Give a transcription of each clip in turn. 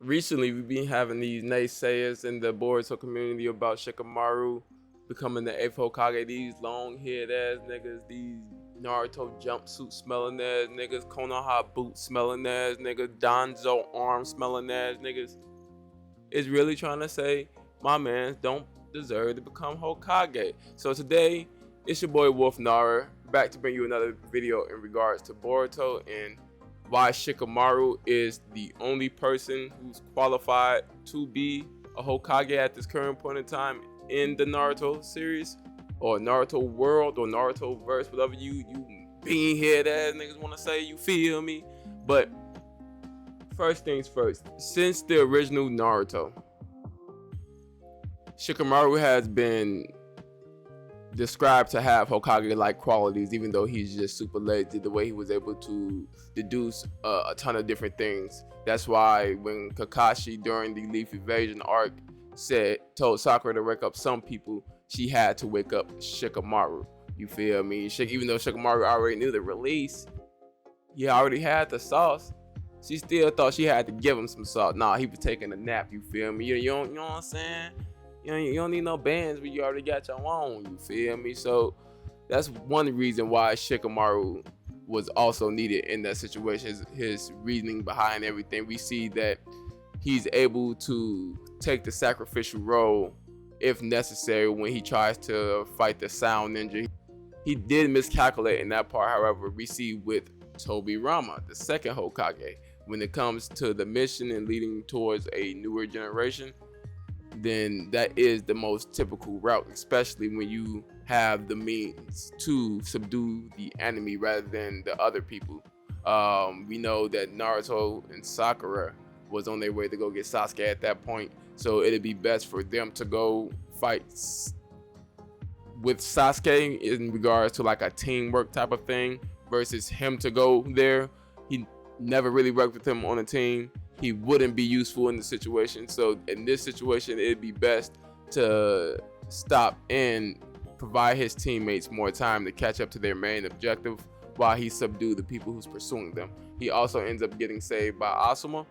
recently we've been having these naysayers in the Boruto community about Shikamaru becoming the eighth Hokage. These long-haired ass niggas, these Naruto jumpsuit smelling ass niggas, Konoha boot smelling ass niggas, Danzo arm smelling ass niggas is really trying to say my mans don't deserve to become Hokage. So today, it's your boy Wolf Nara back to bring you another video in regards to Boruto and why Shikamaru is the only person who's qualified to be a Hokage at this current point in time in the Naruto series or Naruto world or Naruto verse, whatever you being head ass niggas want to say, you feel me? But first things first, since the original Naruto, Shikamaru has been described to have Hokage-like qualities, even though he's just super lazy. The way he was able to deduce a ton of different things. That's why when Kakashi during the Leaf Evasion arc told Sakura to wake up some people, she had to wake up Shikamaru. You feel me? Even though Shikamaru already knew the release, he already had the sauce. She still thought she had to give him some salt. Nah, he was taking a nap. You feel me? You know what I'm saying? You don't need no bands when you already got your own, you feel me? So that's one reason why Shikamaru was also needed in that situation. His reasoning behind everything. We see that he's able to take the sacrificial role if necessary when he tries to fight the Sound Ninja. He did miscalculate in that part, however, we see with Tobirama, the second Hokage, when it comes to the mission and leading towards a newer generation, then that is the most typical route, especially when you have the means to subdue the enemy rather than the other people. We know that Naruto and Sakura was on their way to go get Sasuke at that point, so it'd be best for them to go fight with Sasuke in regards to like a teamwork type of thing versus him to go there. He never really worked with him on a team. He wouldn't be useful in the situation. So in this situation, it'd be best to stop and provide his teammates more time to catch up to their main objective while he subdued the people who's pursuing them. He also ends up getting saved by Asuma.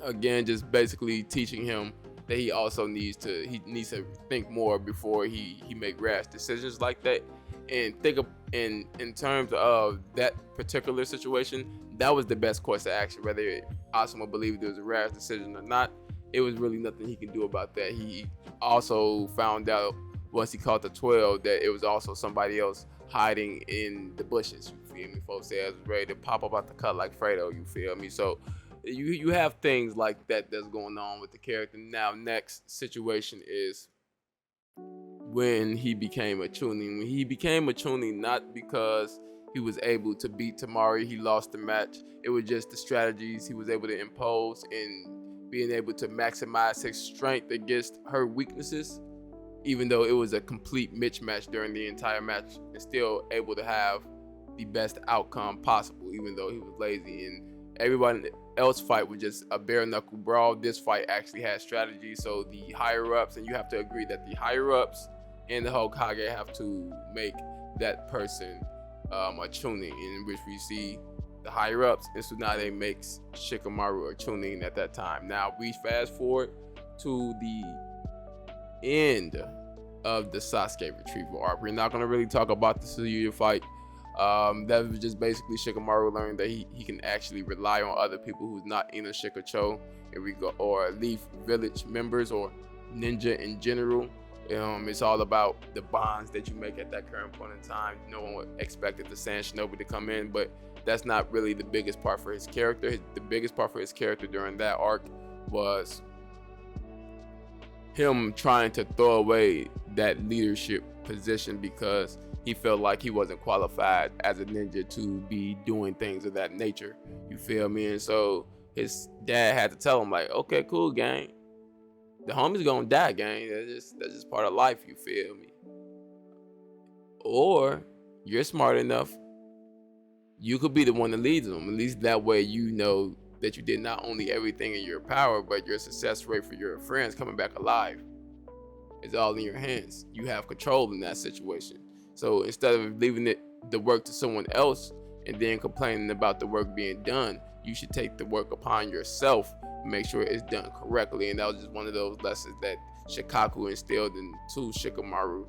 Again, just basically teaching him that he also needs to think more before he make rash decisions like that. And think of in terms of that particular situation, that was the best course of action. Whether Asuma believed it was a rash decision or not, it was really nothing he can do about that. He also found out once he caught the 12 that it was also somebody else hiding in the bushes. You feel me? Folks say I was ready to pop up out the cut like Fredo. You feel me? So you have things like that that's going on with the character. Now, next situation is when he became a Chunin. When he became a Chunin, not because he was able to beat Tamari, he lost the match. It was just the strategies he was able to impose and being able to maximize his strength against her weaknesses, even though it was a complete mismatch during the entire match, and still able to have the best outcome possible, even though he was lazy. And everyone else fight was just a bare knuckle brawl. This fight actually had strategy. So the higher ups, and you have to agree that the higher ups and the Hokage have to make that person a Chunin, in which we see the higher ups and Tsunade makes Shikamaru a Chunin at that time. Now we fast forward to the end of the Sasuke retrieval arc. We're not going to really talk about the Tsuyu fight. That was just basically Shikamaru learning that he can actually rely on other people who's not Ino Shikacho, or Leaf Village members or ninja in general. It's all about the bonds that you make at that current point in time. No one expected the Sand Shinobi to come in, but that's not really the biggest part for his character. The biggest part for his character during that arc was him trying to throw away that leadership position because he felt like he wasn't qualified as a ninja to be doing things of that nature. You feel me? And so his dad had to tell him, like, okay, cool, gang. The homie's gonna die, gang. That's just part of life, you feel me? Or you're smart enough, you could be the one that leads them. At least that way you know that you did not only everything in your power, but your success rate for your friends coming back alive is all in your hands. You have control in that situation. So instead of leaving the work to someone else and then complaining about the work being done, you should take the work upon yourself, make sure it's done correctly. And that was just one of those lessons that Shikaku instilled into Shikamaru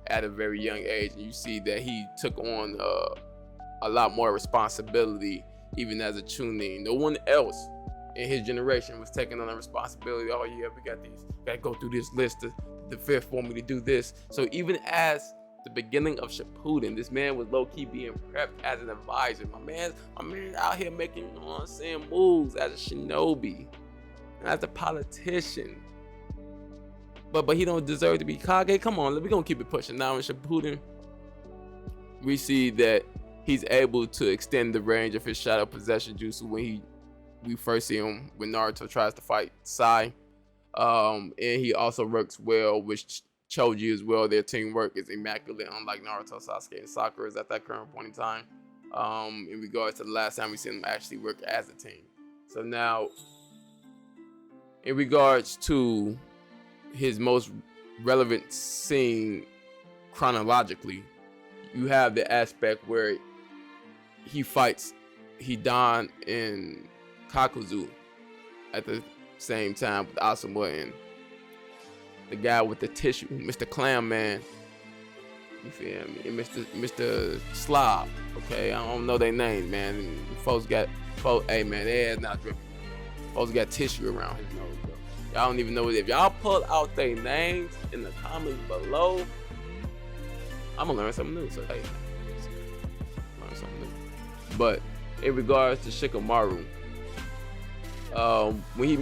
at a very young age. And you see that he took on a lot more responsibility even as a chunin. No one else in his generation was taking on the responsibility. Oh yeah, we gotta go through this list. The fifth want me to do this. So even as the beginning of Shippuden, this man was low-key being prepped as an advisor. My man out here making, you know what I'm saying, moves as a shinobi and as a politician. But he don't deserve to be Kage. Come on, we gonna keep it pushing. Now in Shippuden, we see that he's able to extend the range of his shadow possession jutsu when we first see him when Naruto tries to fight Sai. And he also works well with Choji as well. Their teamwork is immaculate, unlike Naruto, Sasuke, and Sakura's at that current point in time. In regards to the last time we seen them actually work as a team. So now, in regards to his most relevant scene chronologically, you have the aspect where he fights Hidan and Kakuzu at the same time with Asuma and the guy with the tissue, Mr. Clam Man. You feel me? And Mr. Slob. Okay, I don't know their name, man. And hey man, their ass not dripping. Folks got tissue around his nose, bro. Y'all don't even know if y'all pull out their names in the comments below. I'm gonna learn something new. So hey, learn something new. But in regards to Shikamaru, when he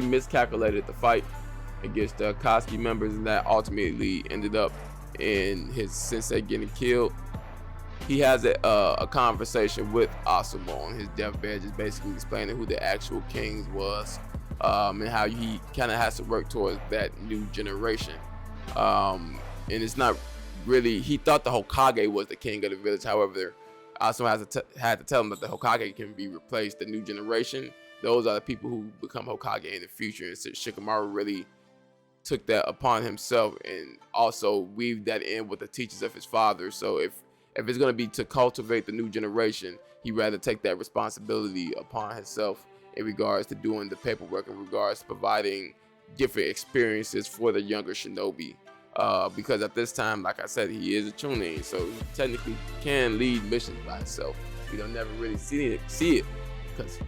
miscalculated the fight against the Akatsuki members, and that ultimately ended up in his sensei getting killed, he has a conversation with Asuma on his deathbed, just basically explaining who the actual kings was, and how he kind of has to work towards that new generation. And it's not really, he thought the Hokage was the king of the village. However, Asuma had to tell him that the Hokage can be replaced. The new generation, those are the people who become Hokage in the future. And so Shikamaru really took that upon himself and also weaved that in with the teachings of his father. So if it's going to be to cultivate the new generation, he'd rather take that responsibility upon himself in regards to doing the paperwork, in regards to providing different experiences for the younger shinobi. Because at this time, like I said, he is a chunin, so he technically can lead missions by himself. We don't never really see it because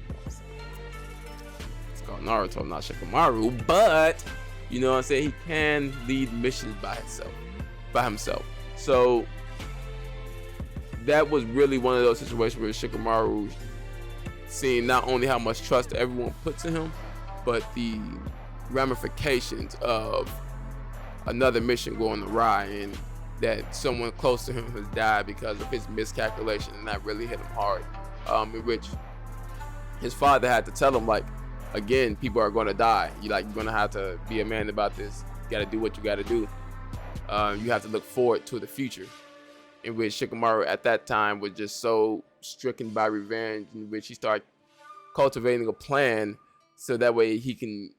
it's called Naruto, not Shikamaru, but you know what I'm saying, he can lead missions by himself. So that was really one of those situations where Shikamaru, seeing not only how much trust everyone puts in him, but the ramifications of another mission going awry and that someone close to him has died because of his miscalculation, and that really hit him hard. In which his father had to tell him, like, again, people are going to die. You're going to have to be a man about this. You got to do what you got to do. You have to look forward to the future. In which Shikamaru at that time was just so stricken by revenge, in which he started cultivating a plan so that way he can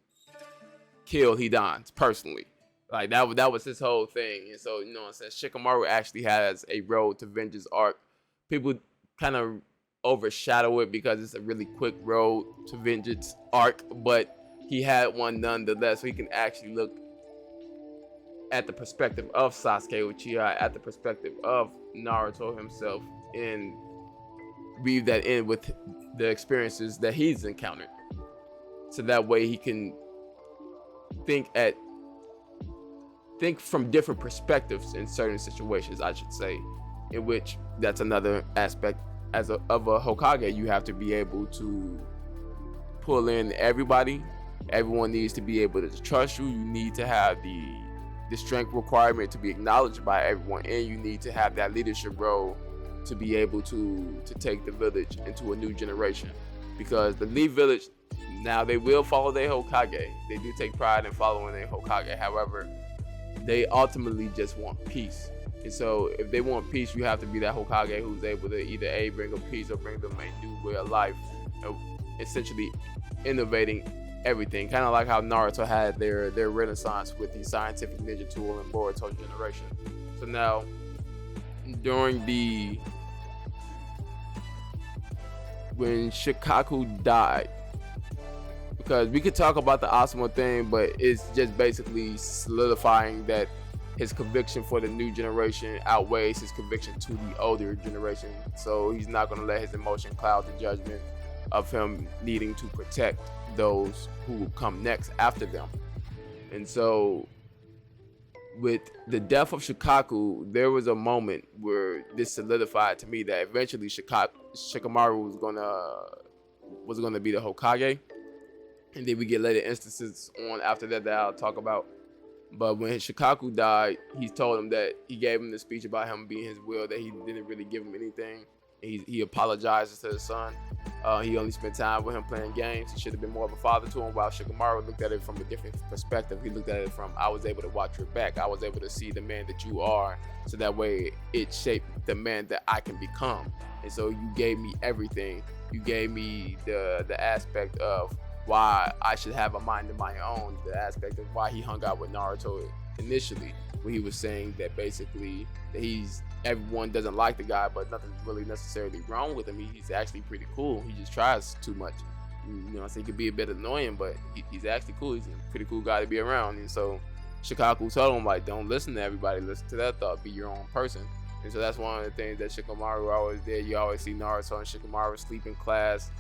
kill Hidan personally. Like that was his whole thing. And so, you know what I'm saying, Shikamaru actually has a road to vengeance arc. People kind of overshadow it because it's a really quick road to vengeance arc, but he had one nonetheless, so he can actually look at the perspective of Sasuke Uchiha, at the perspective of Naruto himself, and weave that in with the experiences that he's encountered. So that way he can think from different perspectives in certain situations, I should say, in which that's another aspect of a Hokage. You have to be able to pull in everybody. Everyone needs to be able to trust you. You need to have the strength requirement to be acknowledged by everyone, and you need to have that leadership role to be able to take the village into a new generation. Because the Lee village, now they will follow their Hokage. They do take pride in following their Hokage. However, they ultimately just want peace. And so if they want peace, you have to be that Hokage who's able to either A, bring them peace, or bring them a new way of life, essentially innovating everything. Kind of like how Naruto had their renaissance with the scientific ninja tool and boruto generation. So now, during when Shikaku died, because we could talk about the Asuma thing, but it's just basically solidifying that his conviction for the new generation outweighs his conviction to the older generation. So he's not going to let his emotion cloud the judgment of him needing to protect those who will come next after them. And so with the death of Shikaku, there was a moment where this solidified to me that eventually Shikamaru was gonna be the Hokage, and then we get later instances on after that I'll talk about. But when Shikaku died, he told him that he gave him the speech about him being his will, that he didn't really give him anything. He apologizes to his son. He only spent time with him playing games. He should have been more of a father to him, while Shikamaru looked at it from a different perspective. He looked at it from, I was able to watch your back. I was able to see the man that you are, so that way it shaped the man that I can become. And so you gave me everything. You gave me the aspect of why I should have a mind of my own, the aspect of why he hung out with Naruto initially, when he was saying that basically that everyone doesn't like the guy, but nothing's really necessarily wrong with him. He's actually pretty cool. He just tries too much. You know, so he could be a bit annoying, but he's actually cool. He's a pretty cool guy to be around. And so Shikaku told him, like, don't listen to everybody. Listen to that thought. Be your own person. And so that's one of the things that Shikamaru always did. You always see Naruto and Shikamaru sleep in class,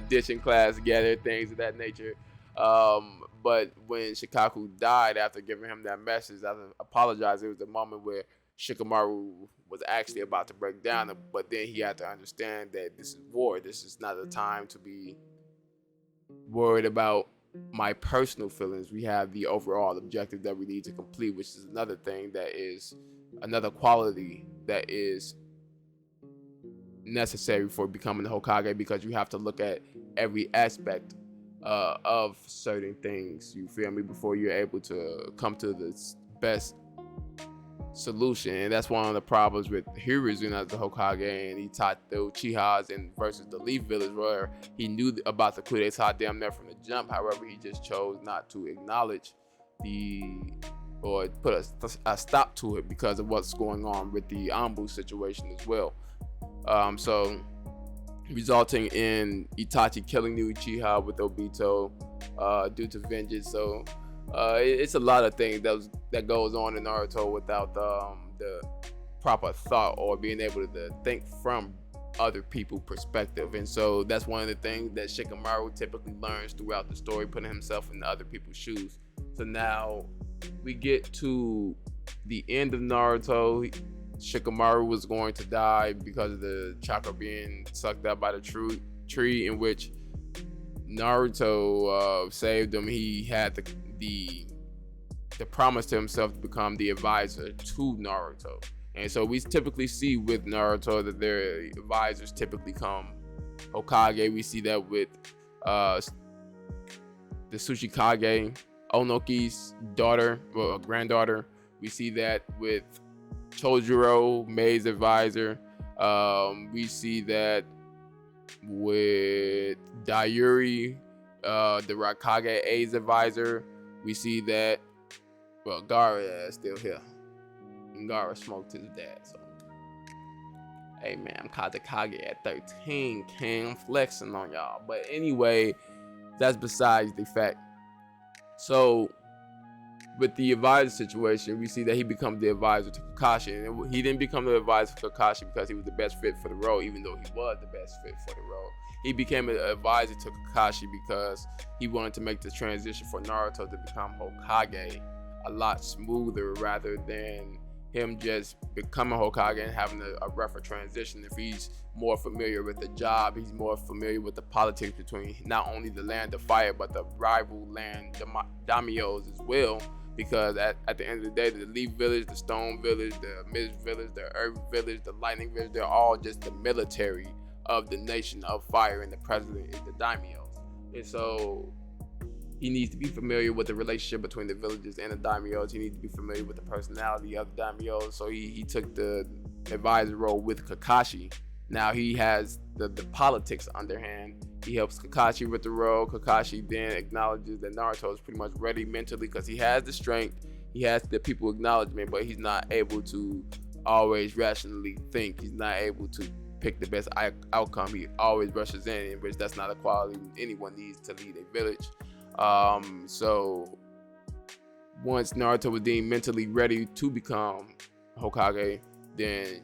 ditching class together, things of that nature. But when Shikaku died, after giving him that message, after apologizing, it was the moment where Shikamaru was actually about to break down, but then he had to understand that this is war. This is not a time to be worried about my personal feelings. We have the overall objective that we need to complete, which is another thing that is another quality that is necessary for becoming the Hokage, because you have to look at every aspect of certain things, you feel me, before you're able to come to the best solution. And that's one of the problems with Hiruzen as the Hokage, and he taught the Uchihas and versus the Leaf Village, where he knew about the coup d'etat damn near from the jump. However, he just chose not to acknowledge or put a stop to it because of what's going on with the Anbu situation as well. So resulting in Itachi killing the Uchiha with Obito due to vengeance. So it's a lot of things that goes on in Naruto without the proper thought or being able to think from other people's perspective. And so that's one of the things that Shikamaru typically learns throughout the story, putting himself in other people's shoes. So now we get to the end of Naruto. Shikamaru was going to die because of the chakra being sucked up by the tree, in which Naruto saved him. He had the promise to himself to become the advisor to Naruto. And so we typically see with Naruto that their advisors typically come Hokage. We see that with the Tsuchikage, Onoki's daughter, well, granddaughter. We see that with Chojuro, Mei's advisor. We see that with Daiuri, the Raikage A's advisor. We see that, well, Gaara is still here. And Gaara smoked his dad, so. Hey man, I'm Kazekage at 13, king. I'm flexing on y'all. But anyway, that's besides the fact. So with the advisor situation, we see that he becomes the advisor to Kakashi. And he didn't become the advisor for Kakashi because he was the best fit for the role, even though he was the best fit for the role. He became an advisor to Kakashi because he wanted to make the transition for Naruto to become Hokage a lot smoother, rather than him just becoming Hokage and having a rougher transition. If he's more familiar with the job, he's more familiar with the politics between not only the land of fire, but the rival land, the daimyos as well. Because at the end of the day, the Leaf Village, the Stone Village, the Mist Village, the Earth Village, the Lightning Village, they're all just the military of the nation of fire, and the president is the daimyo. And so he needs to be familiar with the relationship between the villages and the daimyos. He needs to be familiar with the personality of the daimyos. So he took the advisor role with Kakashi. Now he has the politics underhand. He helps Kakashi with the role. Kakashi then acknowledges that Naruto is pretty much ready mentally because he has the strength. He has the people acknowledgement, but he's not able to always rationally think. He's not able to pick the best outcome. He always rushes in which that's not a quality anyone needs to lead a village. So once Naruto was deemed mentally ready to become Hokage, then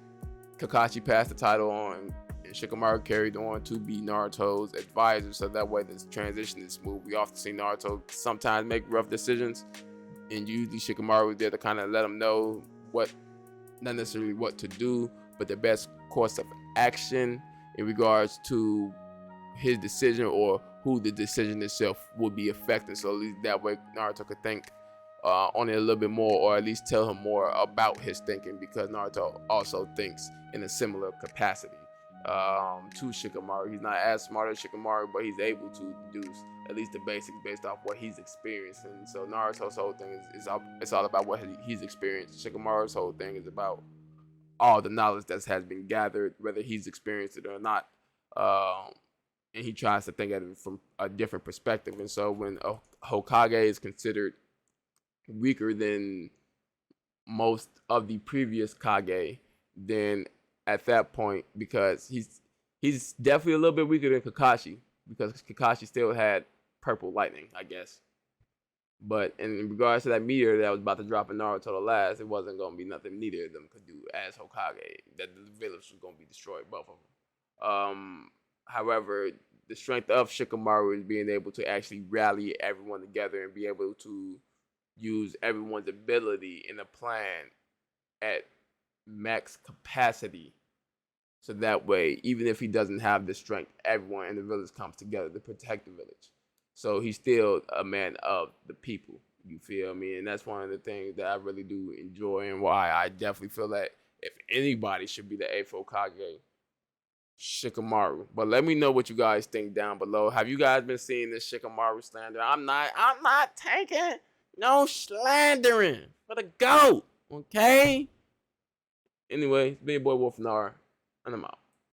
Kakashi passed the title on, and Shikamaru carried on to be Naruto's advisor. So that way, this transition is smooth. We often see Naruto sometimes make rough decisions, and usually Shikamaru was there to kind of let him know not necessarily what to do, but the best course of action in regards to his decision or who the decision itself would be affecting. So at least that way, Naruto could think on it a little bit more, or at least tell him more about his thinking, because Naruto also thinks in a similar capacity to Shikamaru. He's not as smart as Shikamaru, but he's able to deduce at least the basics based off what he's experienced. And so Naruto's whole thing is all about what he's experienced. Shikamaru's whole thing is about all the knowledge that has been gathered, whether he's experienced it or not. And he tries to think at it from a different perspective. And so when a Hokage is considered weaker than most of the previous Kage, then at that point, because he's definitely a little bit weaker than Kakashi, because Kakashi still had purple lightning, I guess. But in regards to that meteor that was about to drop in Naruto the last, it wasn't going to be nothing neither of them could do as Hokage. That the village was going to be destroyed, both of them. However, the strength of Shikamaru is being able to actually rally everyone together and be able to use everyone's ability in a plan at max capacity. So that way, even if he doesn't have the strength, everyone in the village comes together to protect the village. So he's still a man of the people. You feel me? And that's one of the things that I really do enjoy, and why I definitely feel that if anybody should be the 8th Hokage, Shikamaru. But let me know what you guys think down below. Have you guys been seeing this Shikamaru slander? I'm not taking no slandering for the GOAT. Okay? Anyway, it's been your boy Wolf Nara, and I'm out.